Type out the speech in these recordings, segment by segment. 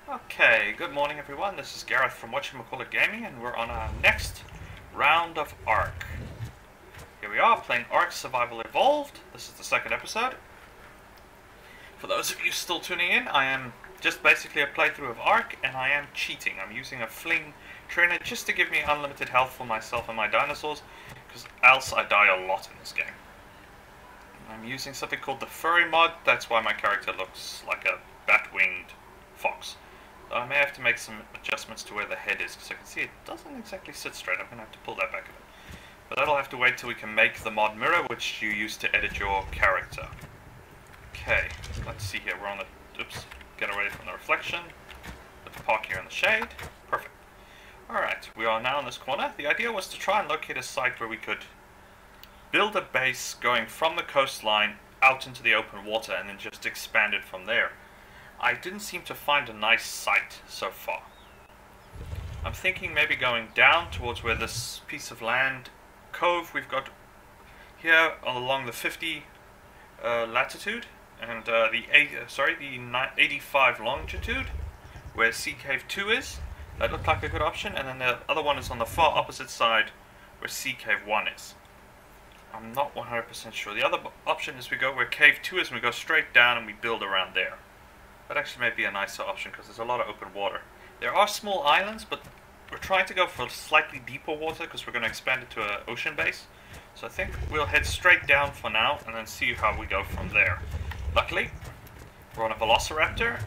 Okay, good morning everyone, this is Gareth from Whatchamacallit Gaming and we're on our next round of ARK. Here we are, playing ARK Survival Evolved. This is the second episode. For those of you still tuning in, I am just basically a playthrough of ARK and I am cheating. I'm using a fling trainer just to give me unlimited health for myself and my dinosaurs, because else I die a lot in this game. I'm using something called the furry mod, that's why my character looks like a bat-winged fox. I may have to make some adjustments to where the head is, because I can see it doesn't exactly sit straight. I'm going to have to pull that back a bit. But that'll have to wait till we can make the mod mirror, which you use to edit your character. Okay, let's see here. We're on the... Oops. Get away from the reflection. Let's park here in the shade. Perfect. Alright, we are now in this corner. The idea was to try and locate a site where we could build a base going from the coastline out into the open water and then just expand it from there. I didn't seem to find a nice site so far. I'm thinking maybe going down towards where this piece of land cove we've got here along the 50 latitude and the 85 longitude, where Sea Cave 2 is. That looked like a good option, and then the other one is on the far opposite side where Sea Cave 1 is. I'm not 100% sure. The other option is we go where Cave 2 is and we go straight down and we build around there. That actually may be a nicer option because there's a lot of open water. There are small islands, but we're trying to go for slightly deeper water because we're going to expand it to an ocean base. So I think we'll head straight down for now and then see how we go from there. Luckily, we're on a velociraptor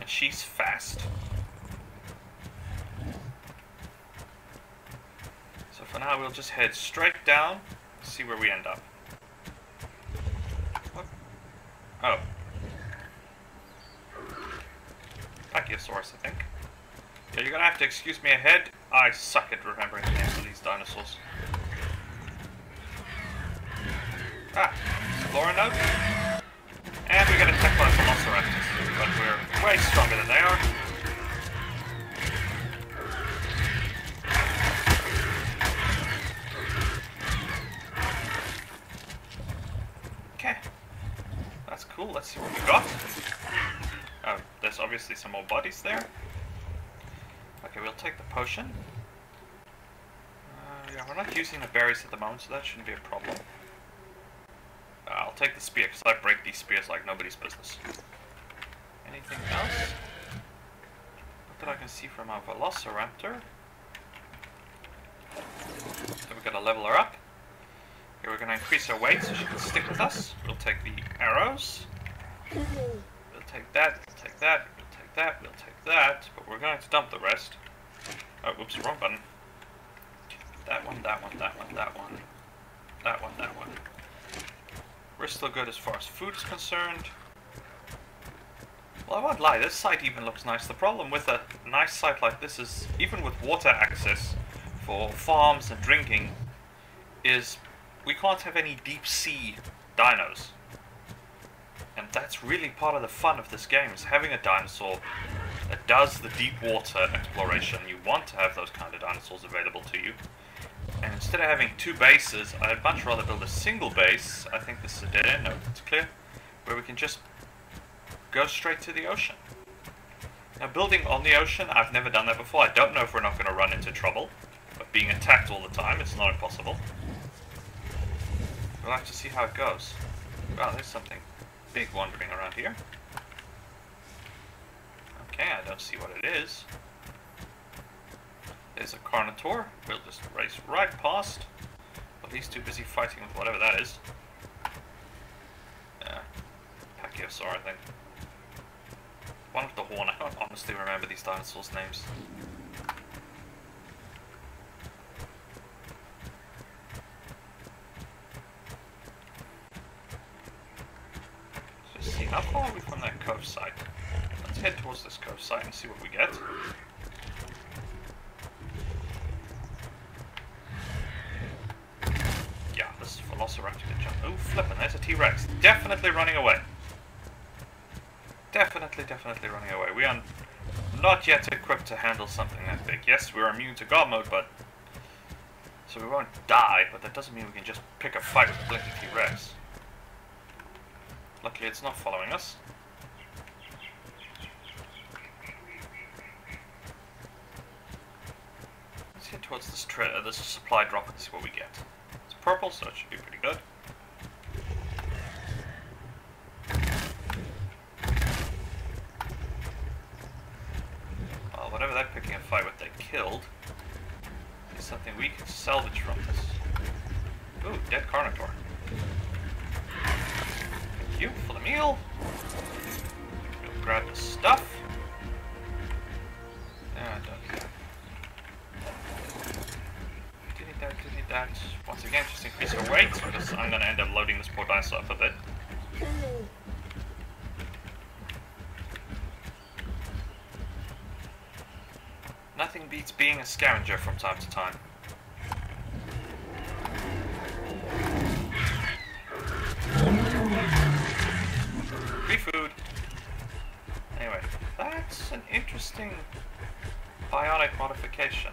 and she's fast. So for now we'll just head straight down and see where we end up. Oh. Pachyosaurus, I think. Yeah, you're gonna have to excuse me ahead. I suck at remembering the names of these dinosaurs. Ah, Explorer note. And we get attacked by velociraptors, but we're way stronger than they are. Okay. That's cool, let's see what we got. Oh, there's obviously some more bodies there. Okay, we'll take the potion. Yeah, we're not using the berries at the moment, so that shouldn't be a problem. I'll take the spear, because I break these spears like nobody's business. Anything else? Not that I can see from our velociraptor. So we're going to level her up. Okay, we're going to increase her weight so she can stick with us. We'll take the arrows. We'll take that, we'll take that, we'll take that, we'll take that, but we're going to dump the rest. Oh, whoops, wrong button. That one, that one, that one, that one. That one, that one. We're still good as far as food is concerned. Well, I won't lie, this site even looks nice. The problem with a nice site like this is, even with water access for farms and drinking, is we can't have any deep sea dinos. And that's really part of the fun of this game, is having a dinosaur that does the deep water exploration. You want to have those kind of dinosaurs available to you. And instead of having two bases, I'd much rather build a single base. I think this is a dead end, no, it's clear, where we can just go straight to the ocean. Now, building on the ocean, I've never done that before. I don't know if we're not going to run into trouble, but being attacked all the time, it's not impossible. We'll have to see how it goes. Wow, there's something big wandering around here. Okay, I don't see what it is. There's a Carnotaur. We'll just race right past. But he's too busy fighting with whatever that is. Pachyosaur, I think. One with the horn. I don't honestly remember these dinosaurs' names. Let's see, how far are we from that cove site? Let's head towards this cove site and see what we get. Velociraptor can jump. Oh, flippin', there's a T-Rex. Definitely running away. Definitely running away. We are not yet equipped to handle something that big. Yes, we're immune to God mode, but... so we won't die, but that doesn't mean we can just pick a fight with a blinking T-Rex. Luckily it's not following us. head towards this supply drop and see what we get. It's purple, so it should be pretty good. Well, whatever they're picking a fight with, they killed. Is something we can salvage from this. Ooh, dead Carnotaur. Thank you for the meal. Go grab the stuff. Did that. Once again, just increase your weight, because I'm going to end up loading this poor dinosaur up a bit. Nothing beats being a scavenger from time to time. Free food. Anyway, that's an interesting biotic modification.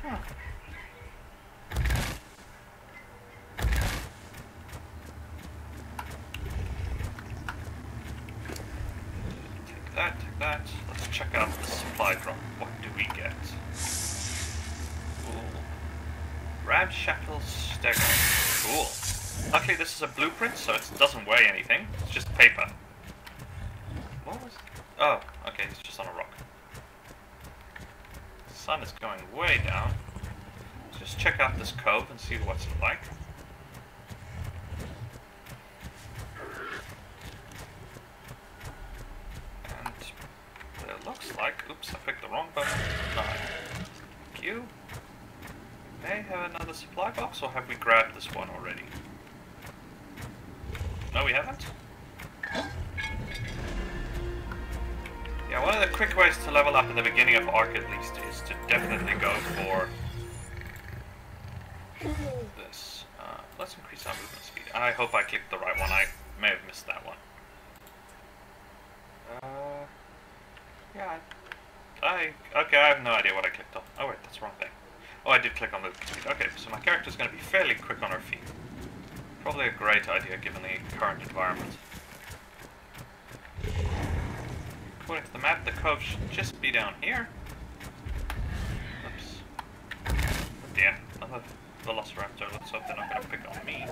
Huh. Take that, take that. Let's check out the supply drop. What do we get? Cool. Ramshackle Stego. Cool. Luckily this is a blueprint, so it doesn't weigh anything. It's just paper. What was it? Oh, okay, it's just on a rock. The sun is going way down. Let's just check out this cove and see what's it like. And it looks like... Oops, I picked the wrong button. Thank you. May have another supply box, or have we grabbed this one already? No, we haven't? Yeah, one of the quick ways to level up in the beginning of ARK at least is to definitely go for this. Let's increase our movement speed. I hope I clicked the right one. I may have missed that one. Yeah. Okay, I have no idea what I clicked on. Oh wait, that's the wrong thing. Oh, I did click on movement speed. Okay, so my character's going to be fairly quick on her feet. Probably a great idea given the current environment. According to the map, the cove should just be down here. Oops. Oh dear, another Velociraptor. Let's hope they're not going to pick on me.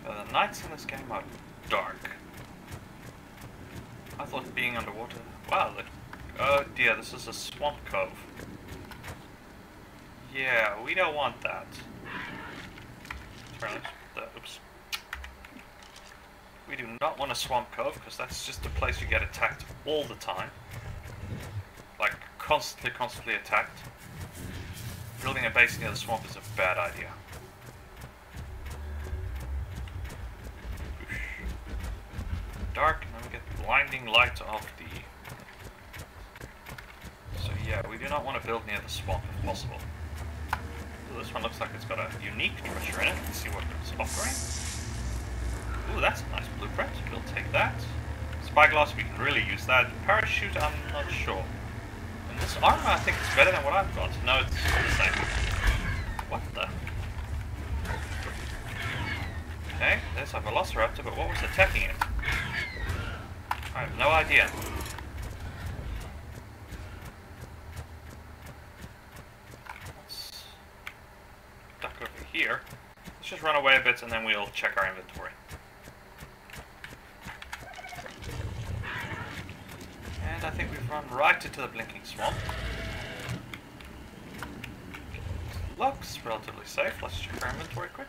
The nights in this game are dark. I thought being underwater... Wow, oh dear, this is a swamp cove. Yeah, we don't want that. Oops. We do not want a swamp cove, because that's just a place you get attacked all the time. Like, constantly attacked. Building a base near the swamp is a bad idea. Dark, and then we get blinding light of the... So yeah, we do not want to build near the swamp if possible. Ooh, this one looks like it's got a unique treasure in it. Let's see what it's offering. Ooh, that's a nice blueprint. We'll take that. Spyglass, we can really use that. Parachute, I'm not sure. And this armor, I think it's better than what I've got. No, it's the same. What the? Okay, there's a Velociraptor, but what was attacking it? I have no idea. Let's duck over here. Let's just run away a bit and then we'll check our inventory. And I think we've run right into the blinking swamp. Looks relatively safe. Let's check our inventory quick.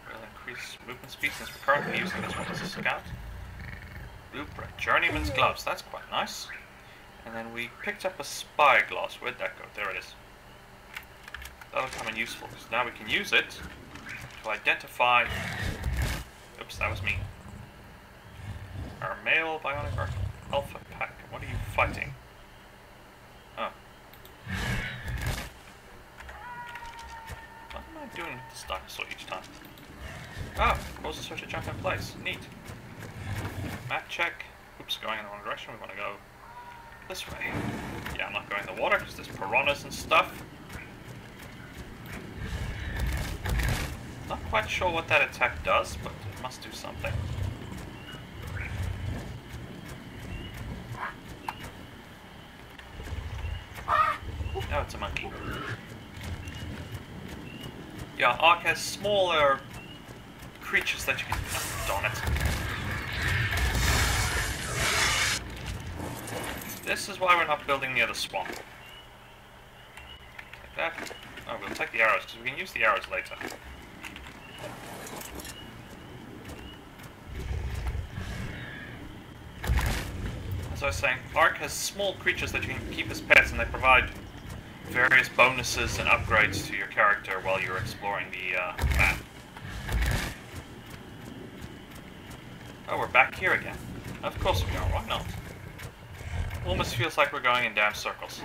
We'll increase movement speed since we're currently using this one as a scout. Blueprint. Journeyman's gloves. That's quite nice. And then we picked up a spyglass. Where'd that go? There it is. That'll come in useful because now we can use it to identify... Oops, that was me. Our male bionic arc alpha pack. What are you fighting? Oh. What am I doing with this dinosaur each time? Oh, causes such a jump in place. Neat. Map check. Oops, going in the wrong direction. We want to go this way. Yeah, I'm not going in the water because there's piranhas and stuff. Not quite sure what that attack does, but it must do something. Oh, it's a monkey. Yeah, ARK has smaller creatures that you can... Oh, darn it. This is why we're not building near the swamp. Like that. Oh, we'll take the arrows, because we can use the arrows later. As I was saying, ARK has small creatures that you can keep as pets, and they provide various bonuses and upgrades to your character while you're exploring the map. Oh, we're back here again. Of course we are, why not? Almost feels like we're going in damn circles.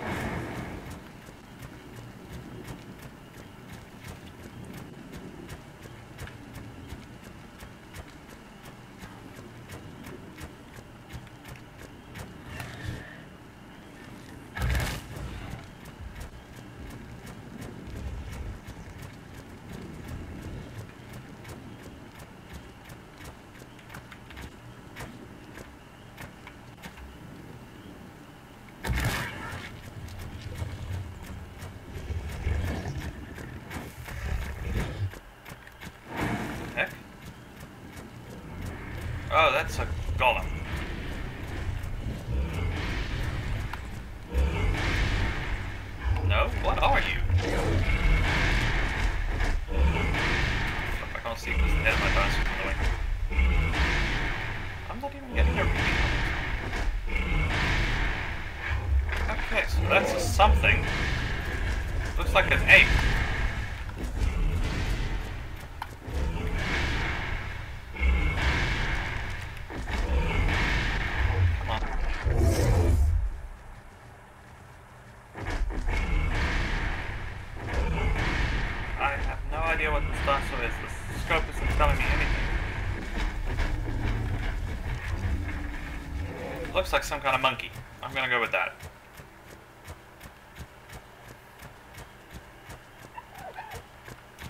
Oh, that's a golem. No? What are you? I can't see because the head of my bones is in the way. I'm not even getting a reading on it. Okay, so that's a something. Looks like an ape. What this dinosaur is. The scope isn't telling me anything. Looks like some kind of monkey. I'm gonna go with that.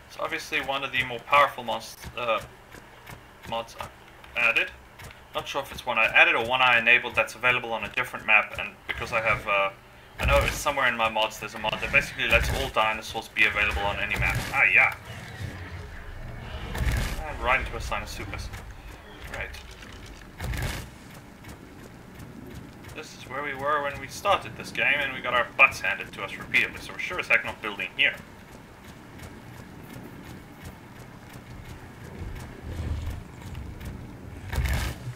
It's obviously one of the more powerful mods I added. Not sure if it's one I added or one I enabled that's available on a different map, and because I have I know it's somewhere in my mods there's a mod that basically lets all dinosaurs be available on any map. Ah, yeah. And right into a Sinusuchus. Right. This is where we were when we started this game, and we got our butts handed to us repeatedly, so we're sure as heck not building here.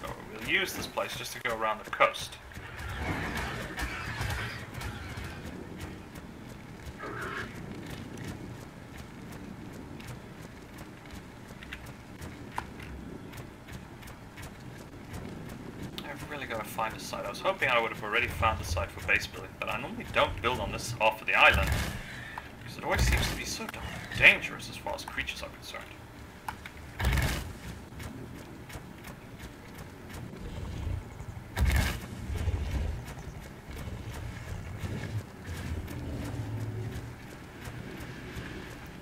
So we'll use this place just to go around the coast. Gotta find a site. I was hoping I would have already found a site for base building, but I normally don't build on this half of the island because it always seems to be so dangerous as far as creatures are concerned.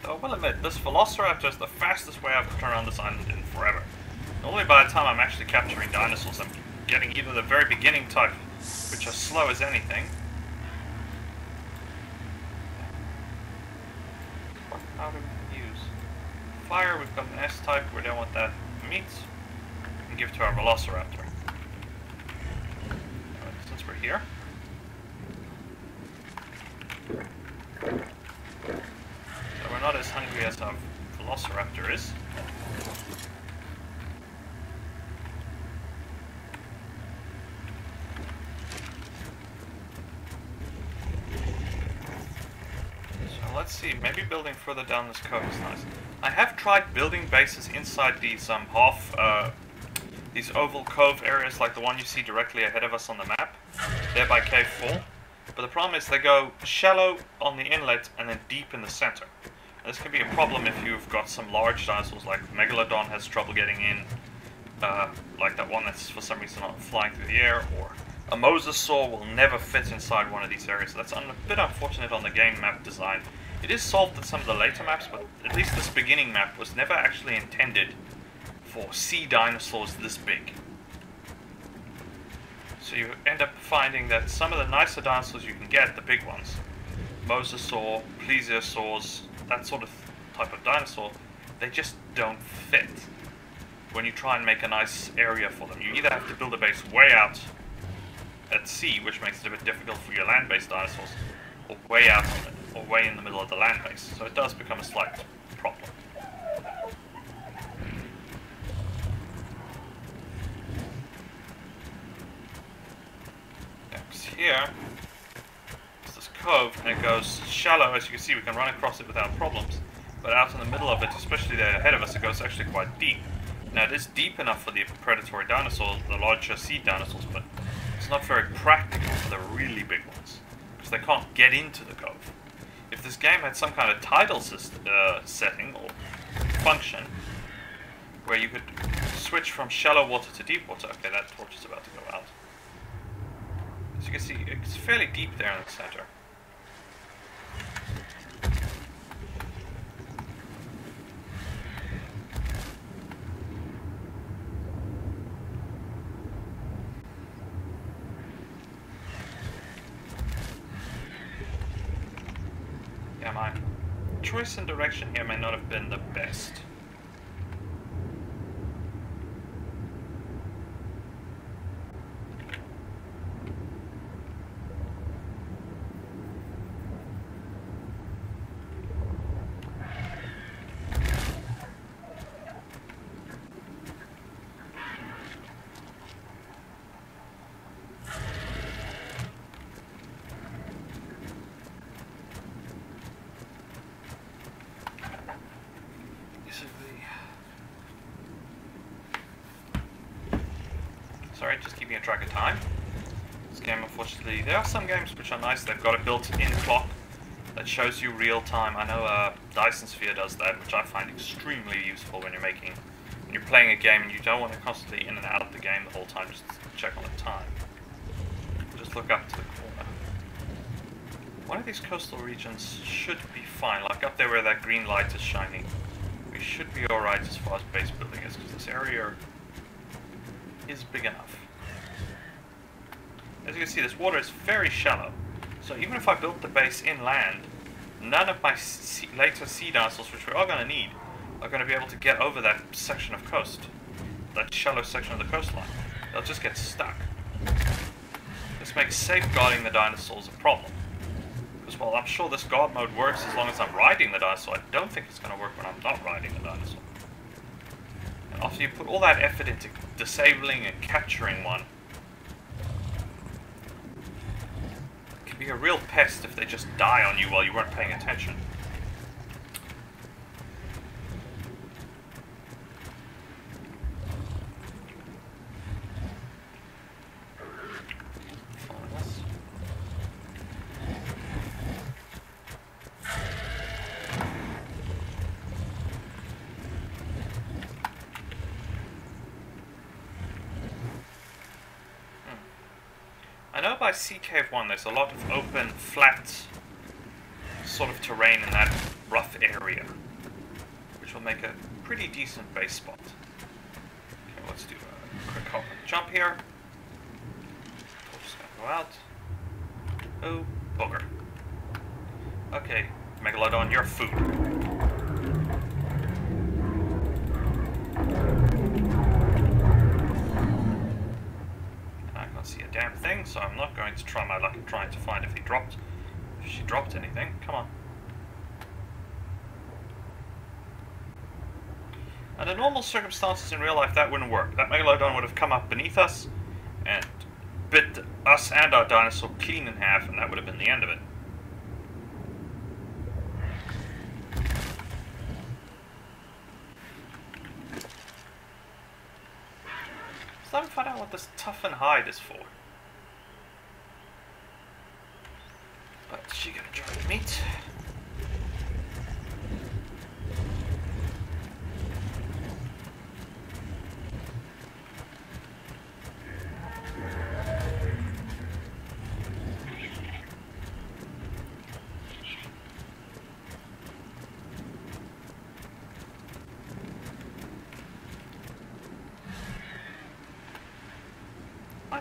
Though I will admit, this Velociraptor is the fastest way I've gotten around this island in forever. Normally by the time I'm actually capturing dinosaurs, I'm getting either the very beginning type, which are slow as anything. How do we use? Fire, we've got an S-type, we don't want that meat. We can give to our Velociraptor. Since we're here. So we're not as hungry as our Velociraptor is. Let's see, maybe building further down this cove is nice. I have tried building bases inside these these oval cove areas like the one you see directly ahead of us on the map. They're by Cave 4. But the problem is they go shallow on the inlet and then deep in the center. And this can be a problem if you've got some large dinosaurs like Megalodon has trouble getting in. Like that one that's for some reason not flying through the air, or a mosasaur will never fit inside one of these areas. So that's a bit unfortunate on the game map design. It is solved in some of the later maps, but at least this beginning map was never actually intended for sea dinosaurs this big. So you end up finding that some of the nicer dinosaurs you can get, the big ones, mosasaur, plesiosaurs, that sort of type of dinosaur, they just don't fit when you try and make a nice area for them. You either have to build a base way out at sea, which makes it a bit difficult for your land-based dinosaurs, or way out on it, or way in the middle of the land base. So it does become a slight problem. Next here is this cove, and it goes shallow. As you can see, we can run across it without problems. But out in the middle of it, especially there ahead of us, it goes actually quite deep. Now it is deep enough for the predatory dinosaurs, the larger sea dinosaurs, but it's not very practical for the really big ones, because they can't get into the cove. If this game had some kind of tidal system, setting or function, where you could switch from shallow water to deep water, okay, that torch is about to go out. As you can see, it's fairly deep there in the center. My choice and direction here may not have been the best. Sorry, just keeping a track of time. This game, unfortunately, there are some games which are nice. They've got a built-in clock that shows you real time. I know Dyson Sphere does that, which I find extremely useful when you're playing a game and you don't want to constantly in and out of the game the whole time. Just check on the time. Just look up to the corner. One of these coastal regions should be fine. Like up there where that green light is shining, we should be alright as far as base building is, because this area is big enough. As you can see, this water is very shallow, so even if I built the base inland, none of my later sea dinosaurs, which we are going to need, are going to be able to get over that section of coast, that shallow section of the coastline. They'll just get stuck. This makes safeguarding the dinosaurs a problem, because while I'm sure this guard mode works as long as I'm riding the dinosaur, I don't think it's going to work when I'm not riding the dinosaur. And after you put all that effort into disabling and capturing one, it can be a real pest if they just die on you while you weren't paying attention. I know by Sea Cave 1 there's a lot of open, flat sort of terrain in that rough area, which will make a pretty decent base spot. Okay, let's do a quick hop and jump here. Torch is gonna go out. Oh, bugger. Okay, Megalodon, you're food. See a damn thing, so I'm not going to try my luck at trying to find if she dropped anything. Come on. Under normal circumstances in real life, that wouldn't work. That Megalodon would have come up beneath us and bit us and our dinosaur clean in half, and that would have been the end of it. So let me find out what this toughen hide is for. But she gonna enjoy the meat.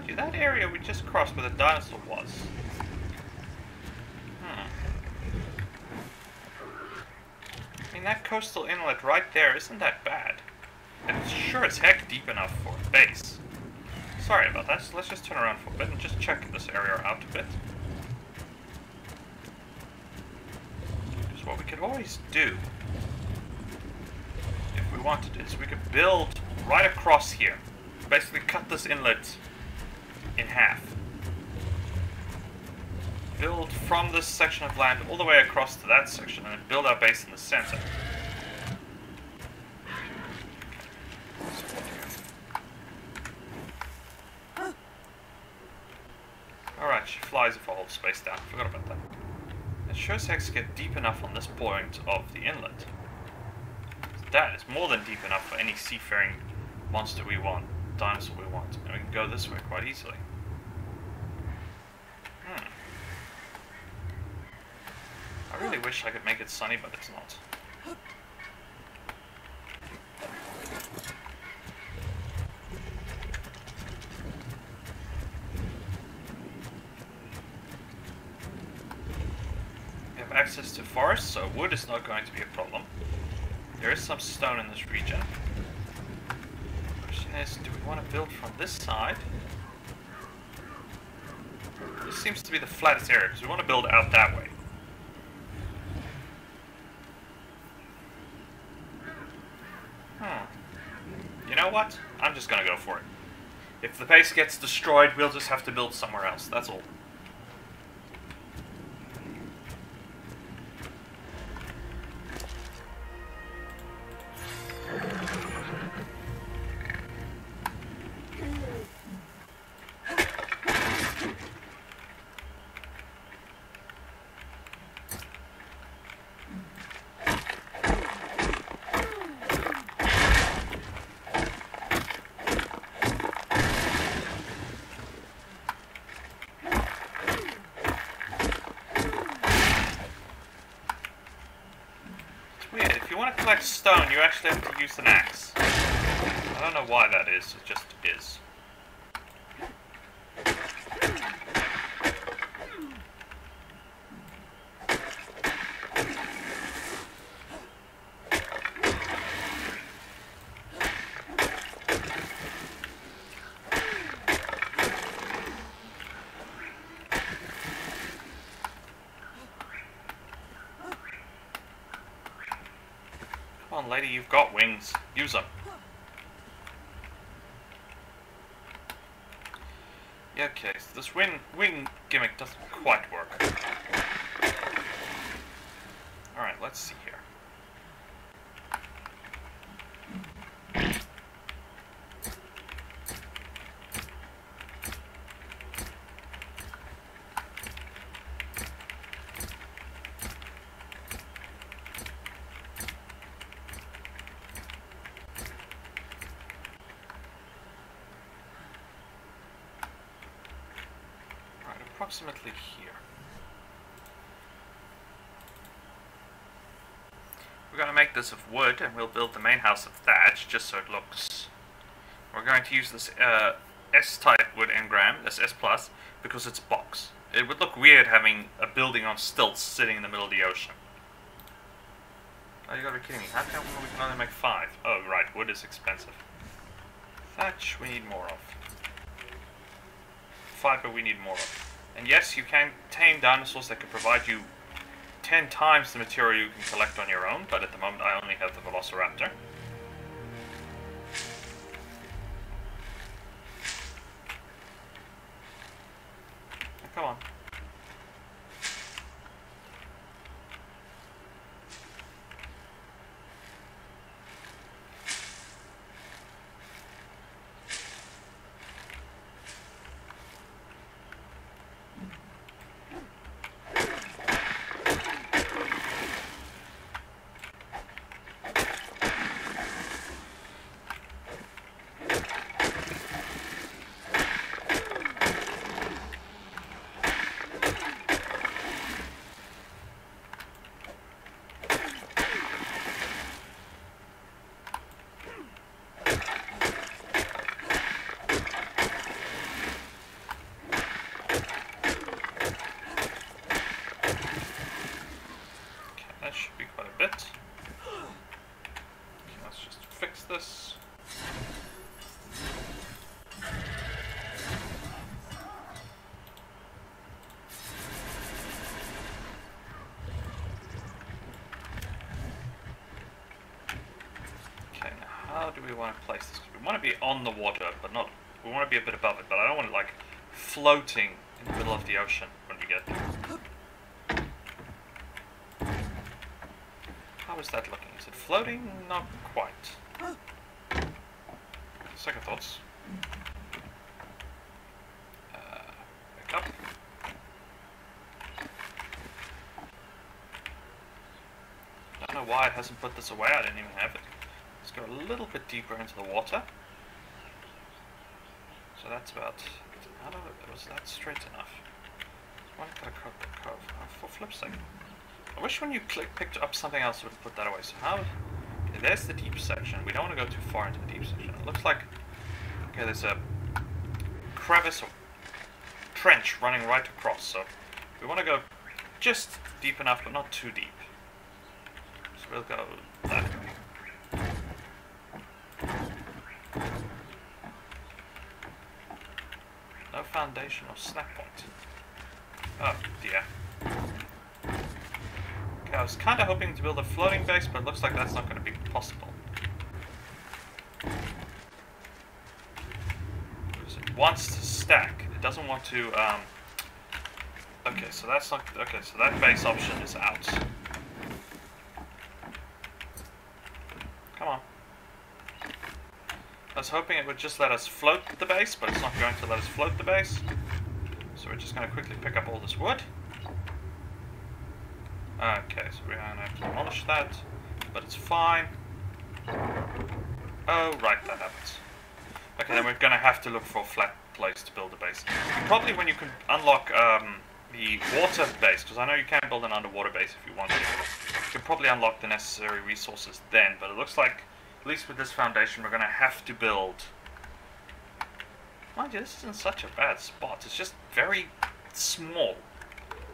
See, that area we just crossed where the dinosaur was. I mean, that coastal inlet right there isn't that bad. And it's sure as heck deep enough for a base. Sorry about that, so let's just turn around for a bit and just check this area out a bit. Because what we could always do, if we wanted, is we could build right across here. Basically cut this inlet in half. Build from this section of land all the way across to that section and then build our base in the center. Alright, she flies if I hold space down. Forgot about that. It sure as heck get deep enough on this point of the inlet. That is more than deep enough for any seafaring monster we want, dinosaur we want. And we can go this way quite easily. I really wish I could make it sunny, but it's not. We have access to forest, so wood is not going to be a problem. There is some stone in this region. The question is, do we want to build from this side? This seems to be the flattest area, because we want to build out that way. You know what? I'm just gonna go for it. If the base gets destroyed, we'll just have to build somewhere else, that's all. If you want to collect stone, you actually have to use an axe. I don't know why that is, it just is. Come on, lady, you've got wings. Use them. Yeah, okay, so this wing gimmick doesn't quite work. Alright, let's see here. Approximately here. We're going to make this of wood, and we'll build the main house of thatch, just so it looks... We're going to use this S-type wood engram, this S+, because it's box. It would look weird having a building on stilts sitting in the middle of the ocean. Oh, you gotta be kidding me. How come we can only make 5? Oh, right, wood is expensive. Thatch we need more of. Fiber we need more of. And yes, you can tame dinosaurs that can provide you 10 times the material you can collect on your own, but at the moment I only have the Velociraptor. Now, come on. should be quite a bit. Okay, let's just fix this. Okay, now how do we want to place this? We want to be on the water, but not... We want to be a bit above it, but I don't want it like floating in the middle of the ocean when we get there. How is that looking? Is it floating? Not quite. Second thoughts. Back up. I don't know why it hasn't put this away. I didn't even have it. Let's go a little bit deeper into the water. So that's about... I don't know, was that straight enough? Why did I cut the curve? Oh, for flip's sake. I wish when you picked up something else it would put that away. So how... Okay, there's the deep section. We don't want to go too far into the deep section. It looks like... Okay, there's a crevice or trench running right across. So we want to go just deep enough, but not too deep. So we'll go that way. No foundation or snap point. Oh dear. Okay, I was kind of hoping to build a floating base, but it looks like that's not going to be possible. Because it wants to stack. It doesn't want to, Okay, so that's not... Okay, so that base option is out. Come on. I was hoping it would just let us float the base, but it's not going to let us float the base. So we're just going to quickly pick up all this wood. Okay, so we're going to have to demolish that, but it's fine. Oh, right, that happens. Okay, then we're going to have to look for a flat place to build a base. Probably when you can unlock the water base, because I know you can build an underwater base if you want to. You can probably unlock the necessary resources then, but it looks like, at least with this foundation, we're going to have to build... Mind you, this isn't such a bad spot. It's just very small.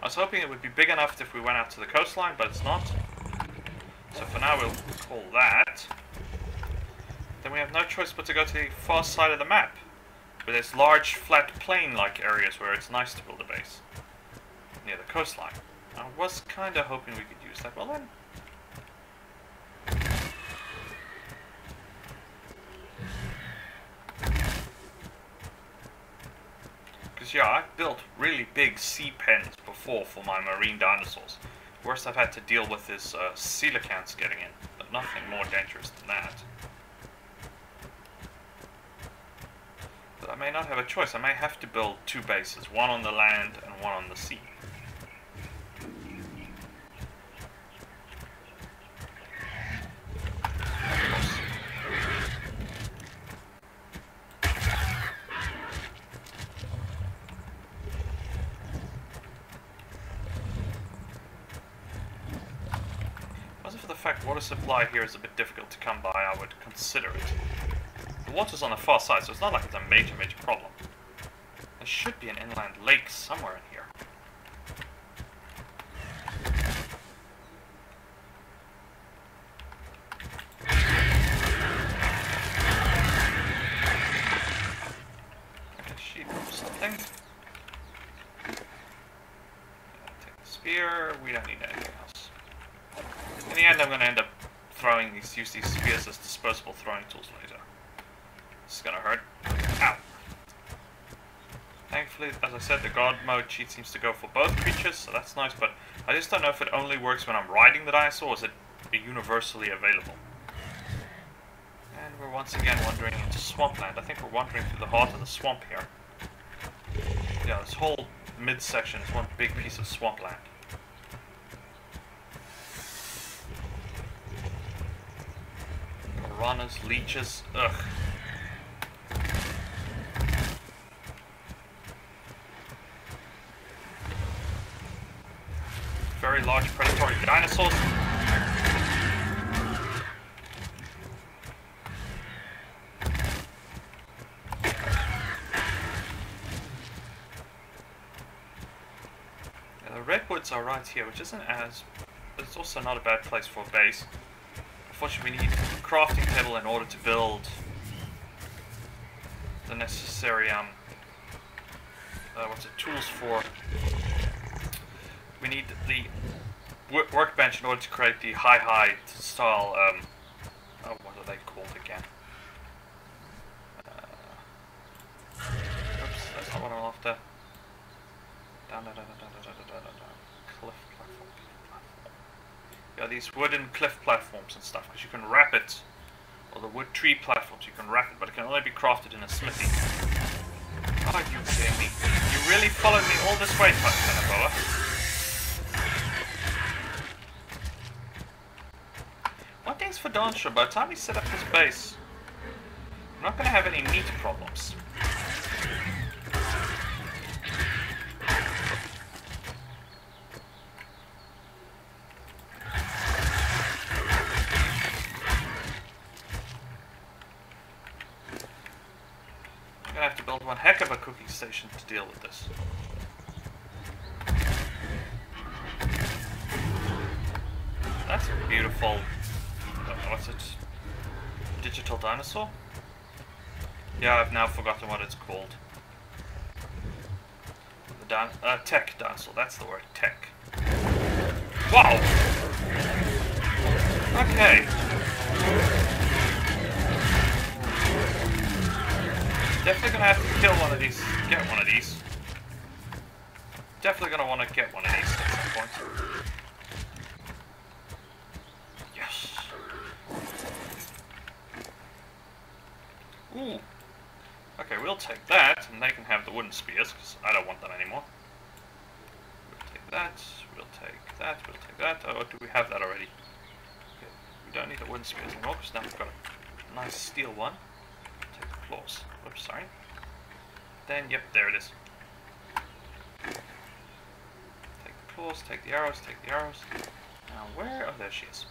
I was hoping it would be big enough if we went out to the coastline, but it's not. So for now, we'll call that. Then we have no choice but to go to the far side of the map, where there's large, flat, plain-like areas where it's nice to build a base. Near the coastline. I was kind of hoping we could use that. Well then... Because yeah, I've built really big sea pens before for my marine dinosaurs. Worst I've had to deal with is coelacanths getting in, but nothing more dangerous than that. But I may not have a choice. I may have to build two bases, one on the land and one on the sea. Water supply here is a bit difficult to come by, I would consider it. The water's on the far side, so it's not like it's a major problem. There should be an inland lake somewhere in here. Like a sheep or something. Take the spear, we don't need anything else. In the end, I'm going to end up use these spears as disposable throwing tools later. This is going to hurt. Ow! Thankfully, as I said, the God mode cheat seems to go for both creatures, so that's nice, but I just don't know if it only works when I'm riding the dinosaur, or is it universally available? And we're once again wandering into swampland. I think we're wandering through the heart of the swamp here. Yeah, this whole midsection is one big piece of swampland. Piranhas, leeches, ugh. Very large predatory dinosaurs. Yeah, the redwoods are right here, which isn't as it's also not a bad place for a base. Unfortunately, we need a crafting table in order to build the necessary tools for. We need the workbench in order to create the high style. What are they called again? Oops, that's not what I'm after. Down. Cliff platform. Yeah, these wooden cliff platforms and stuff, because you can wrap it, or the wood tree platforms, you can wrap it, but it can only be crafted in a smithy. Are you kidding me? You really followed me all this way, Tanaboa? One thing's for darn sure, by the time we set up this base, we're not going to have any meat problems. I'm going to have to build one heck of a cooking station to deal with this. That's a beautiful... what's it? Digital dinosaur? Yeah, I've now forgotten what it's called. The tech dinosaur, that's the word, tech. Wow! Okay. Definitely gonna have to kill one of these, get one of these. Definitely gonna want to get one of these at some point. Yes. Ooh. Okay, we'll take that, and they can have the wooden spears, because I don't want them anymore. We'll take that, we'll take that, we'll take that. Oh, do we have that already? Okay, we don't need the wooden spears anymore, because now we've got a nice steel one. Take the claws. Whoops, sorry. Then, yep, there it is. Take the claws, take the arrows, take the arrows. Now, where? Oh, there she is.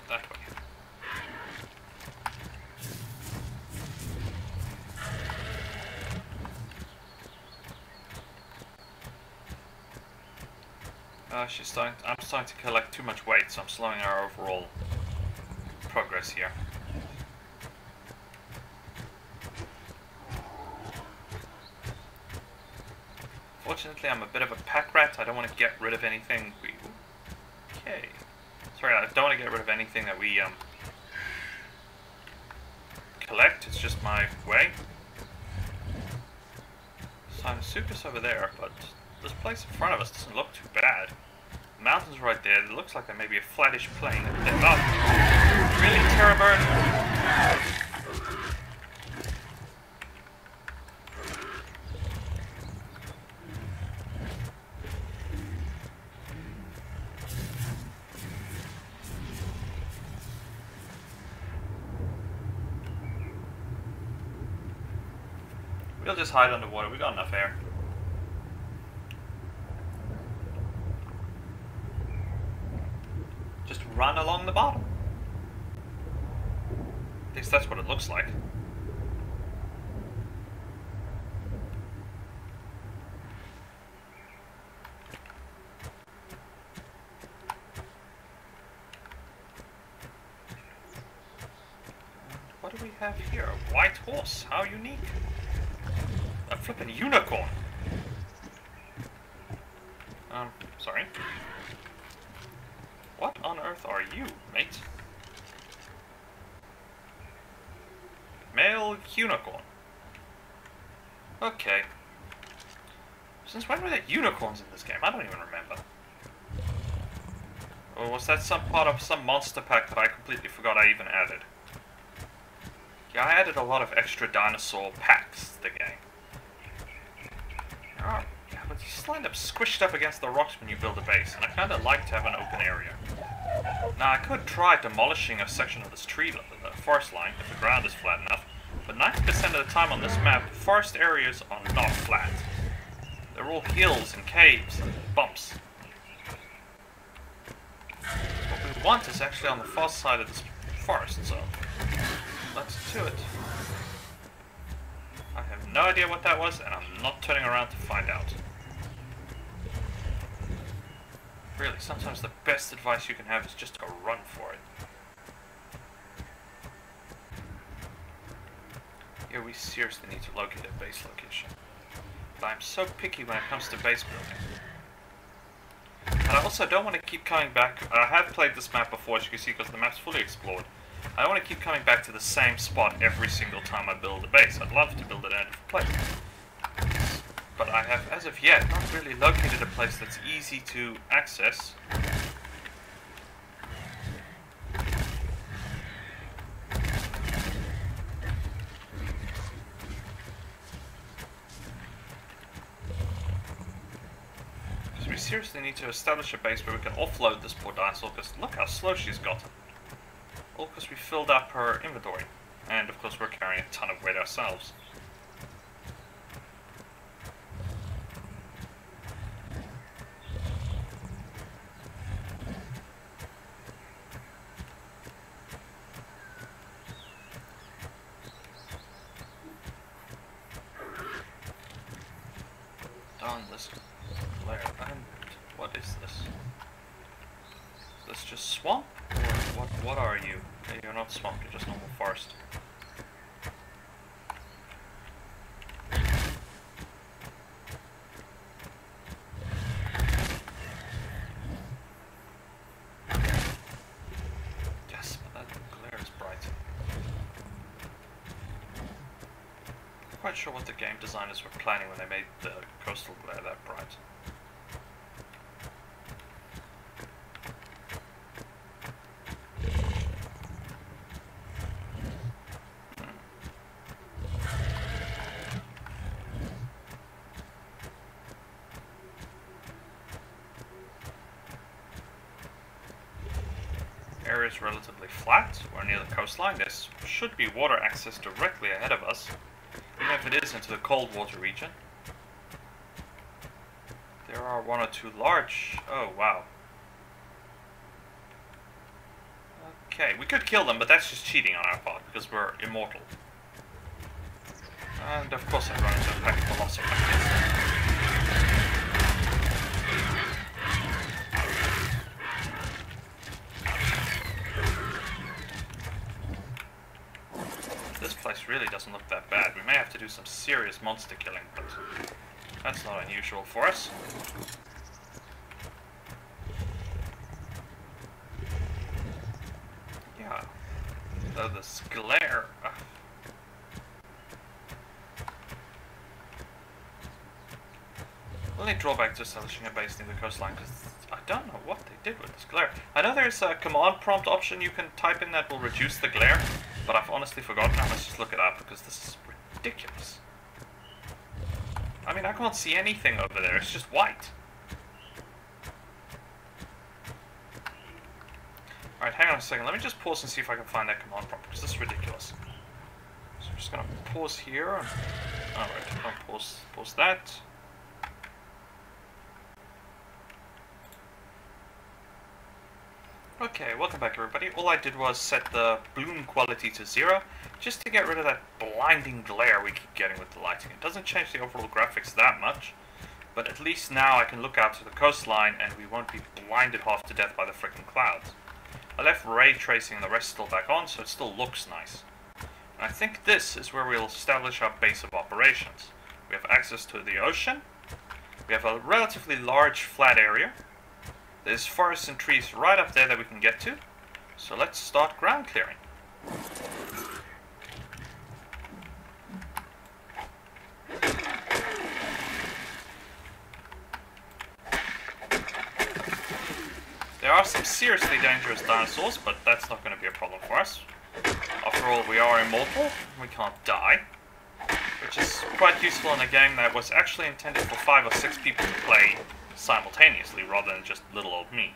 That way. I'm starting to collect too much weight, so I'm slowing our overall progress here. Fortunately, I'm a bit of a pack rat. I don't want to get rid of anything. Okay. Sorry, I don't want to get rid of anything that we collect. It's just my way. Sinusuchus over there, but this place in front of us doesn't look too bad. The mountain's right there. It looks like there may be a flattish plain. Oh, really, Terrorburn? We'll just hide underwater. We got enough air. Just run along the bottom. At least that's what it looks like. What do we have here? A white horse. How unique. A flippin' unicorn. Sorry. What on earth are you, mate? Male unicorn. Okay. Since when were there unicorns in this game? I don't even remember. Or was that some part of some monster pack that I completely forgot I even added? Yeah, I added a lot of extra dinosaur packs to the game. Oh, yeah, but you just end up squished up against the rocks when you build a base, and I kind of like to have an open area. Now, I could try demolishing a section of this tree, the forest line, if the ground is flat enough, but 90% of the time on this map, forest areas are not flat. They're all hills and caves and bumps. What we want is actually on the far side of this forest, so let's do it. no idea what that was, and I'm not turning around to find out. Really, sometimes the best advice you can have is just to run for it. Here we seriously need to locate a base location. But I'm so picky when it comes to base building. And I also don't want to keep coming back. I have played this map before, as you can see, because the map's fully explored. I don't want to keep coming back to the same spot every single time I build a base. I'd love to build it in a different place. But I have, as of yet, not really located a place that's easy to access. So we seriously need to establish a base where we can offload this poor dinosaur, because look how slow she's gotten. All because we filled up her inventory. And of course we're carrying a ton of weight ourselves. Darn this glare. And what is this? Is this just swamp? Or what are you? You're not swamp, you're just normal forest. Yes, but that glare is bright. I'm quite sure what the game designers were planning when they made the coastal glare that bright. Area is relatively flat. We're near the coastline. There should be water access directly ahead of us, even if it is into the cold water region. There are one or two large... Oh, wow. Okay, we could kill them, but that's just cheating on our part, because we're immortal. And of course I run into a pack of velociraptors. This place really doesn't look that bad. We may have to do some serious monster killing, but that's not unusual for us. Yeah. Though this glare... Only drawback to establishing a base near the coastline, because I don't know what they did with this glare. I know there's a command prompt option you can type in that will reduce the glare, but I've honestly forgotten. Now let's just look it up, because this is ridiculous. I mean, I can't see anything over there, it's just white. Alright, hang on a second, let me just pause and see if I can find that command prompt, because this is ridiculous. So I'm just gonna pause here. Alright, I'll pause that. Okay, welcome back everybody. All I did was set the bloom quality to 0, just to get rid of that blinding glare we keep getting with the lighting. It doesn't change the overall graphics that much, but at least now I can look out to the coastline and we won't be blinded half to death by the freaking clouds. I left ray tracing and the rest still back on, so it still looks nice. And I think this is where we'll establish our base of operations. We have access to the ocean, we have a relatively large flat area. There's forests and trees right up there that we can get to, so let's start ground clearing. There are some seriously dangerous dinosaurs, but that's not going to be a problem for us. After all, we are immortal, we can't die, which is quite useful in a game that was actually intended for 5 or 6 people to play simultaneously, rather than just little old me.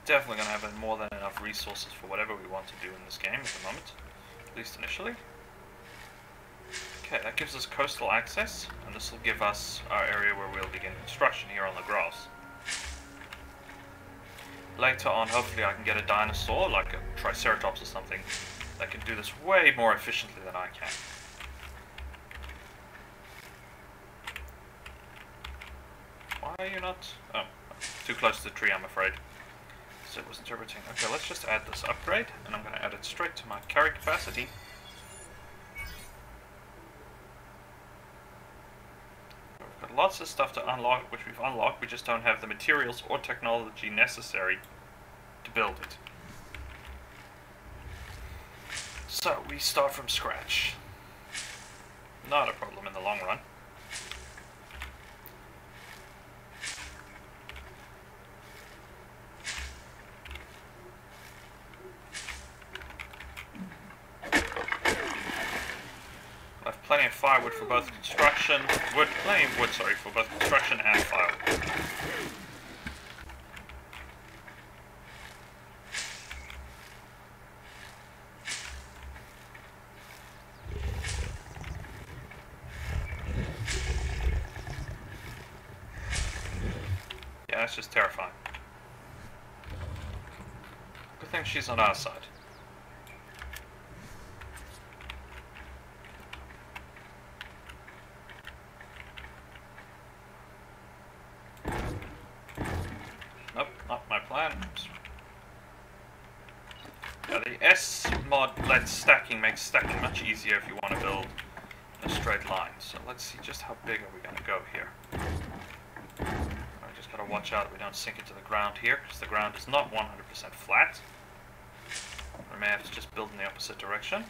definitely going to have more than enough resources for whatever we want to do in this game at the moment, at least initially. Okay, that gives us coastal access, and this will give us our area where we'll begin construction here on the grass. Later on, hopefully I can get a dinosaur, like a Triceratops or something, that can do this way more efficiently than I can. Why are you not... Oh, too close to the tree, I'm afraid. So it was interpreting. Okay, let's just add this upgrade, and I'm going to add it straight to my carry capacity. We've got lots of stuff to unlock, which we've unlocked, we just don't have the materials or technology necessary to build it. So, we start from scratch. Not a problem in the long run. I have plenty of firewood for both construction, plenty of wood, sorry, for both construction and firewood. Yeah, that's just terrifying. Good thing she's on our side. Nope, not my plan. Yeah, the S mod lets stacking makes stacking much easier if you want to build in a straight line. So let's see just how big are we going to go here. I just got to watch out that we don't sink into the ground here, because the ground is not 100% flat. We may have to just build in the opposite direction.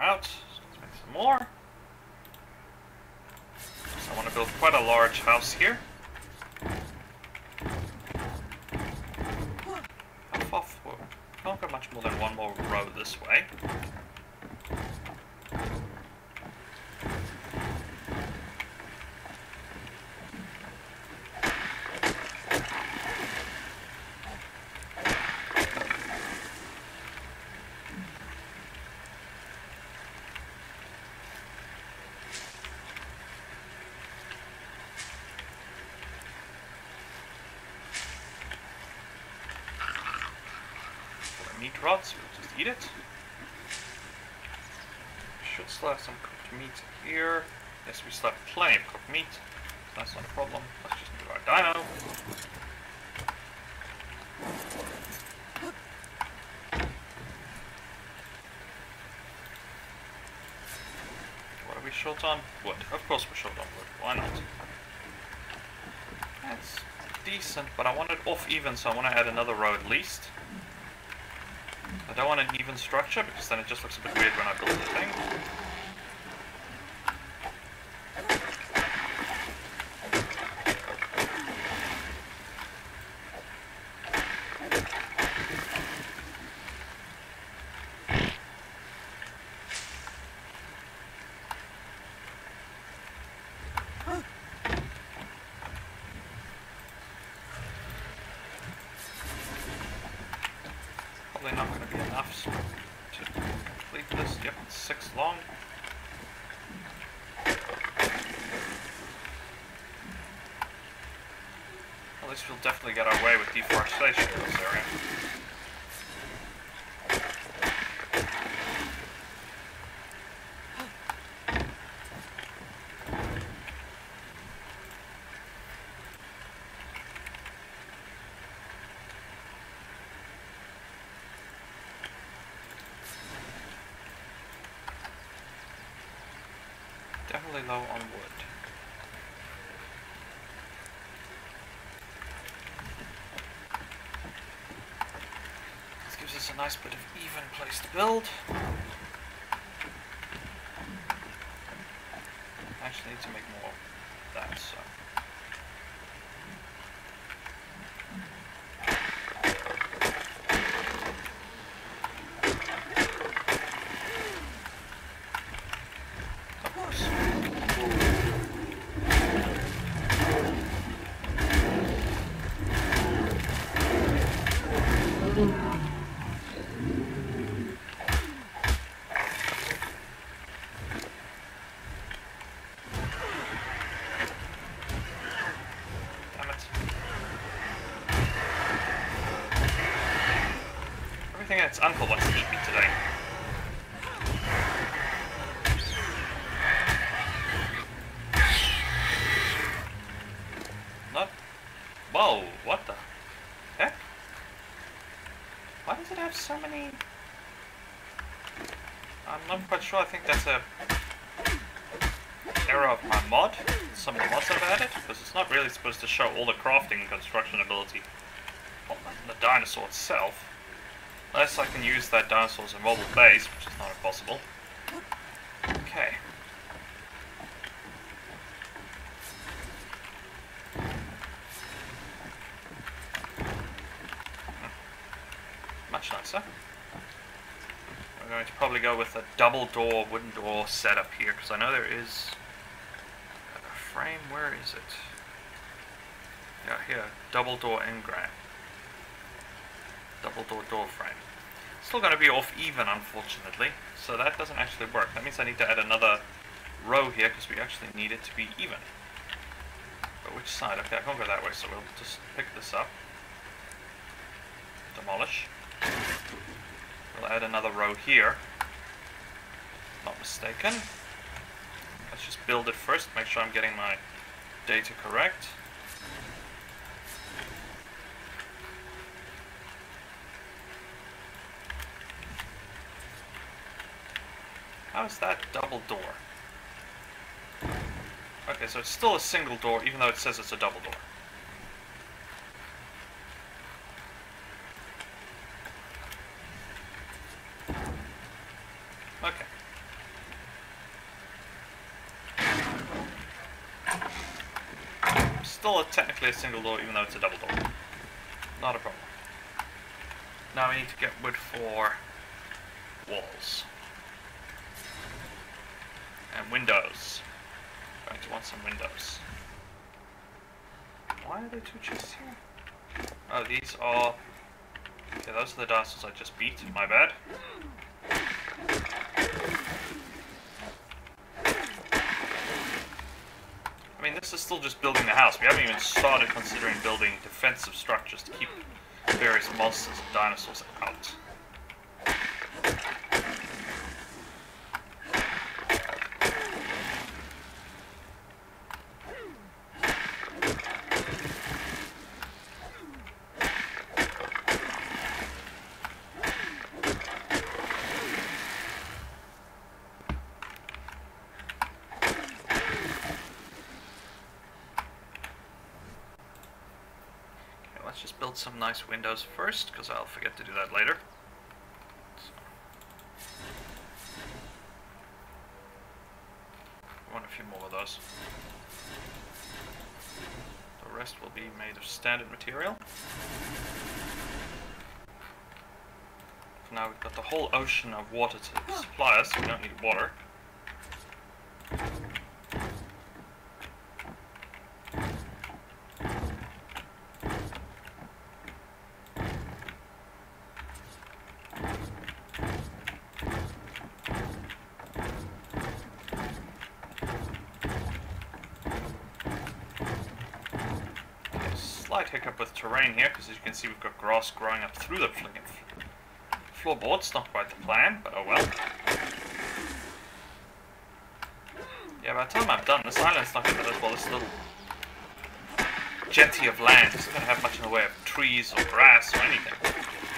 Out. So let's make some more. So I want to build quite a large house here. How far forward? Can't go much more than one more row this way. Meat rods, we'll just eat it. Should still have some cooked meat here. Yes, we still have plenty of cooked meat. That's not a problem. Let's just move our dino. What are we short on? Wood. Of course we're short on wood. Why not? That's decent, but I want it off even, so I want to add another row at least. I don't want an even structure, because then it just looks a bit weird when I build the thing. Probably not going to be enough to complete this. Yep, it's 6 long. At least we'll definitely get our way with deforestation in this area. Definitely low on wood. This gives us a nice bit of even place to build. I actually need to make more of that, so. Of course. Damn it. Everything and its uncle wants to eat me today. Not. Whoa, what the heck? Why does it have so many? I'm not quite sure. I think that's a error of my mod. Some of the mods have added, because it's not really supposed to show all the crafting and construction ability on the dinosaur itself. Unless I can use that dinosaur as a mobile base, which is not impossible. Okay. Much nicer. We're going to probably go with a double door, wooden door setup here, because I know there is a frame. Where is it? Yeah, here. Double door engram. Double door frame. Still going to be off even, unfortunately, so that doesn't actually work. That means I need to add another row here, because we actually need it to be even. But which side? Okay, I can't go that way, so we'll just pick this up. Demolish. We'll add another row here. Not mistaken. Let's just build it first, make sure I'm getting my data correct. How is that double door? Okay, so it's still a single door, even though it says it's a double door. Okay. Still technically a single door, even though it's a double door. Not a problem. Now we need to get wood for walls. And windows. Going to want some windows. Why are there two chests here? Oh, these are... Okay, those are the dinosaurs I just beat. My bad. I mean, this is still just building the house. We haven't even started considering building defensive structures to keep various monsters and dinosaurs out. Let's just build some nice windows first, because I'll forget to do that later. So. I want a few more of those. The rest will be made of standard material. For now we've got the whole ocean of water to supply us, so we don't need water. Slight hiccup with terrain here, because as you can see we've got grass growing up through the floorboards. Not quite the plan, but oh well. Yeah, by the time I'm done, this island's not going to, well, this little jetty of land isn't going to have much in the way of trees or grass or anything.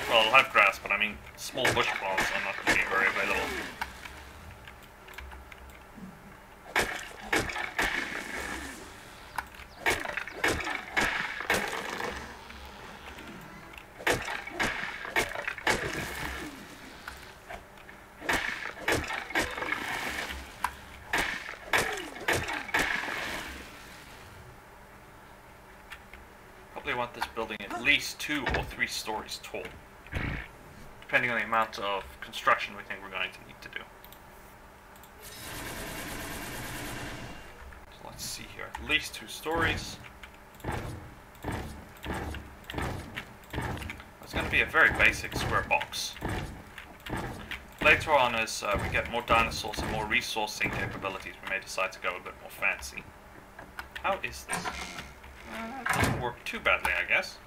Well, it'll have grass, but I mean small bush plants are not going to be very available. probably want this building at least 2 or 3 stories tall, depending on the amount of construction we think we're going to need to do. So let's see here, at least 2 stories. It's going to be a very basic square box. Later on, as we get more dinosaurs and more resourcing capabilities, we may decide to go a bit more fancy. How is this? It doesn't work too badly, I guess.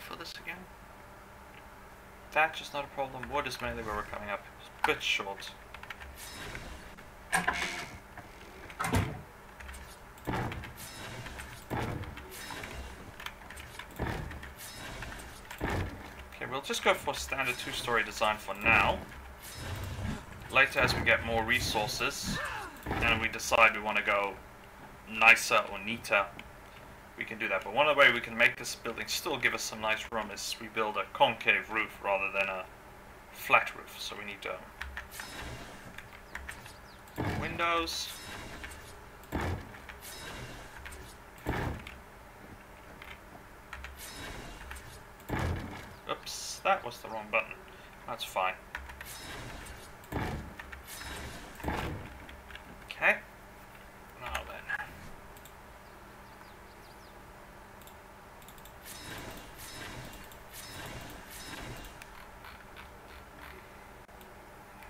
For this again. Thatch is not a problem. Wood is mainly where we're coming up. It's a bit short. Okay, we'll just go for a standard 2-story design for now. Later, as we get more resources and we decide we want to go nicer or neater, we can do that. But one of the ways we can make this building still give us some nice room is we build a concave roof rather than a flat roof. So we need windows. Oops, that was the wrong button. That's fine. Okay. Now then.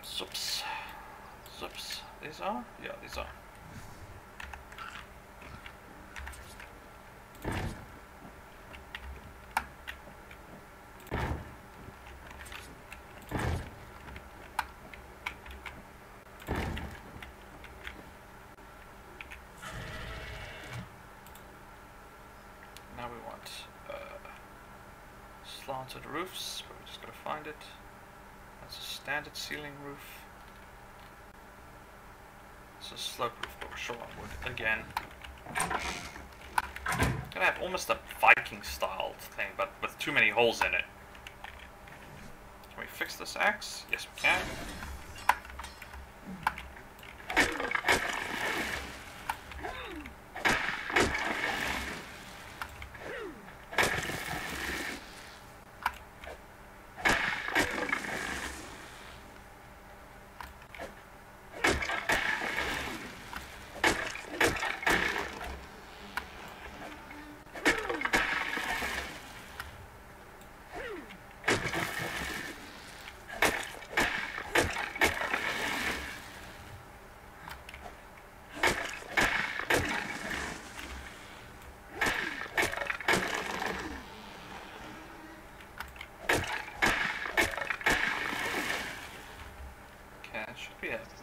Zups. Zups. These are? Yeah, these are. Now we want slanted roofs, but we're just going to find it. That's a standard ceiling roof. It's a slope roof, but we're short on wood again. Gonna have almost a Viking style thing, but with too many holes in it. Can we fix this axe? Yes, we can.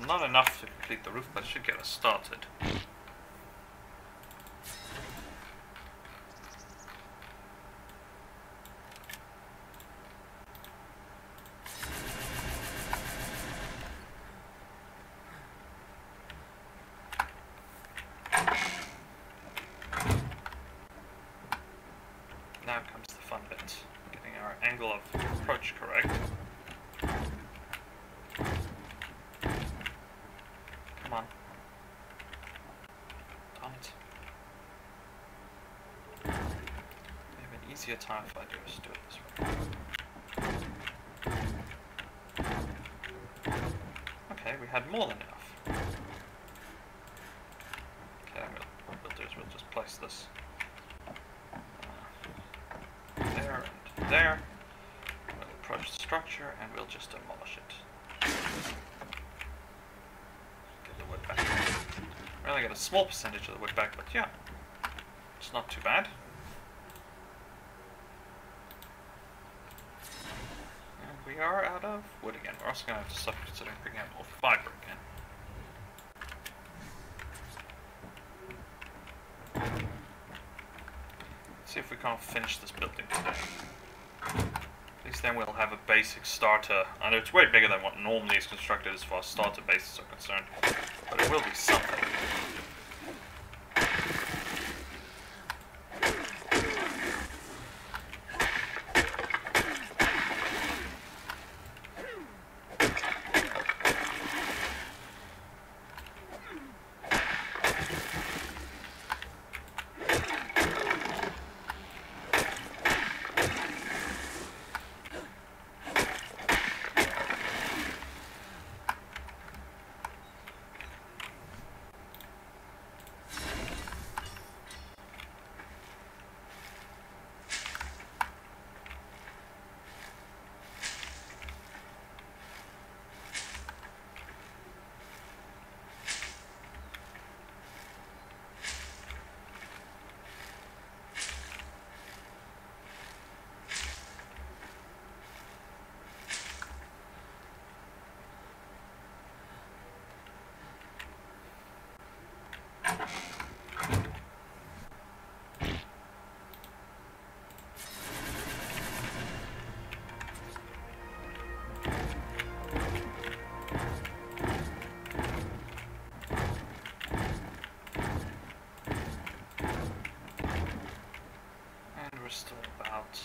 Not enough to complete the roof, but it should get us started. Now comes the fun bit, getting our angle of approach correct. Come on. Darn it. I have an easier time if I just do it this way. Okay, we had more than enough. Okay, what we'll do is we'll just place this there and there. We'll approach the structure and we'll just demolish it. We only get a small percentage of the wood back, but yeah, it's not too bad. And we are out of wood again. We're also going to have to start considering picking up more fiber again. See if we can't finish this building today. At least then we'll have a basic starter. I know it's way bigger than what normally is constructed as far as starter bases are concerned, but it will be something. Still about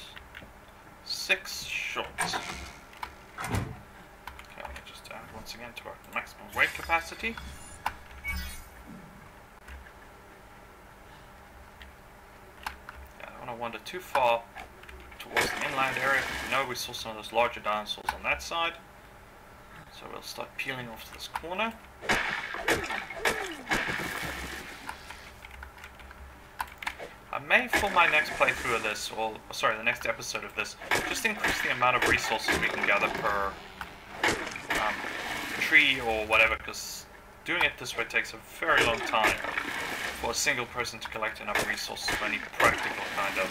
6 short. Okay, let me just add once again to our maximum weight capacity. Yeah, I don't want to wander too far towards the inland area. We know we saw some of those larger dinosaurs on that side, so we'll start peeling off to this corner. I may, for my next playthrough of this, or sorry, the next episode of this, just increase the amount of resources we can gather per tree or whatever, because doing it this way takes a very long time for a single person to collect enough resources for any practical kind of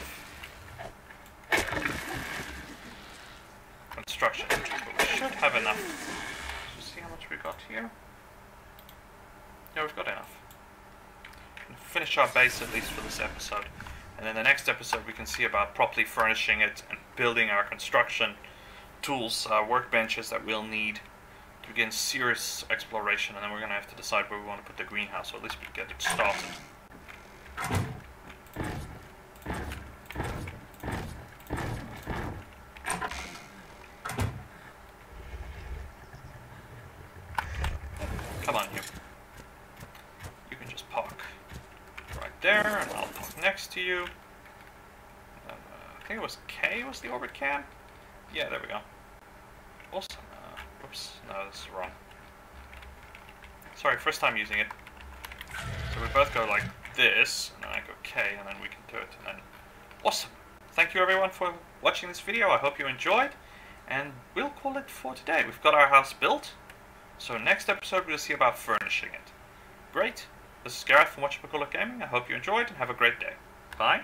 construction. But we should have enough. Let's see how much we got here. Yeah, we've got enough. Finish our base at least for this episode, and in the next episode we can see about properly furnishing it and building our construction tools, workbenches that we'll need to begin serious exploration, and then we're going to have to decide where we want to put the greenhouse, or at least we get it started. Come on, you. You can just park there, and I'll park next to you. I think it was K was the orbit cam? Yeah, there we go. Awesome. Oops, no, this is wrong. Sorry, first time using it. So we both go like this, and then I go K, and then we can do it, and then... Awesome! Thank you everyone for watching this video, I hope you enjoyed, and we'll call it for today. We've got our house built, so next episode we'll see about furnishing it. Great! This is Gareth from whatchamacallit Gaming. I hope you enjoyed and have a great day. Bye.